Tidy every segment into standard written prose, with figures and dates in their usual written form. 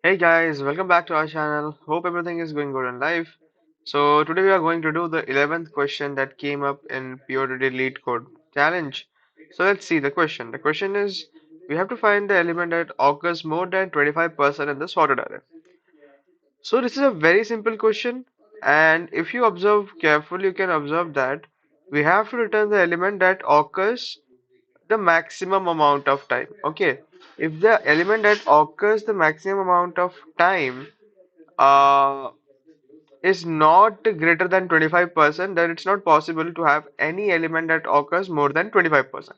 Hey guys, welcome back to our channel. Hope everything is going good in life. So today we are going to do the 11th question that came up in Pure Delete Code challenge. So let's see the question. The question is we have to find the element that occurs more than 25% in the sorted array. So this is a very simple question, and if you observe carefully, you can observe that we have to return the element that occurs the maximum amount of time. Okay, if the element that occurs the maximum amount of time uh, is not greater than 25%, then it's not possible to have any element that occurs more than 25%.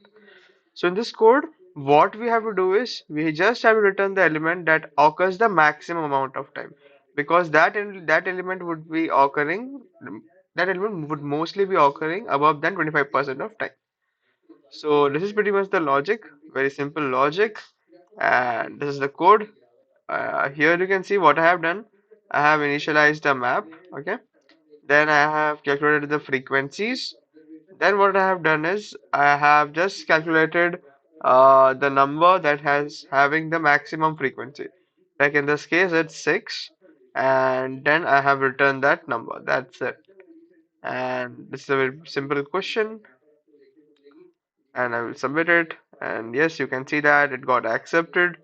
So in this code, what we have to do is we just have to return the element that occurs the maximum amount of time, because that element would be occurring, that element would mostly be occurring above than 25% of time. So this is pretty much the logic, very simple logic, and this is the code. Here you can see what I have done. I have initialized a map, okay. Then I have calculated the frequencies. Then what I have done is I have just calculated the number that has having the maximum frequency. Like in this case, it's 6, and then I have returned that number. That's it. And this is a very simple question, and I will submit it. And yes, you can see that it got accepted.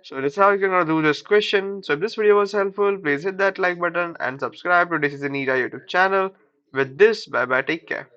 So this is how you can do this question. So if this video was helpful, please hit that like button and subscribe to DCC NIT-A YouTube channel. With this, bye bye, take care.